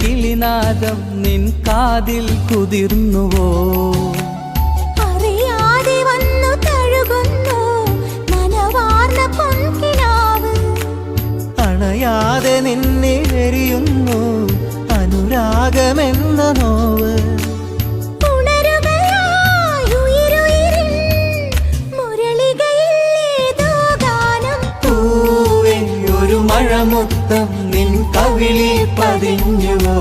കിളിനാദം നിൻ കാതിൽ കുതിർന്നുവോ? അറിയാതെ വന്നു തഴുകുന്നു നനവാർന്ന പൊൻകിനാവ്. അണയാതെ നിന്നെ എരിയുന്നു അനുരാഗമെന്ന നോവ്. മഴമുത്തം നിൻ കവിളിൽ പതിഞ്ഞുവോ?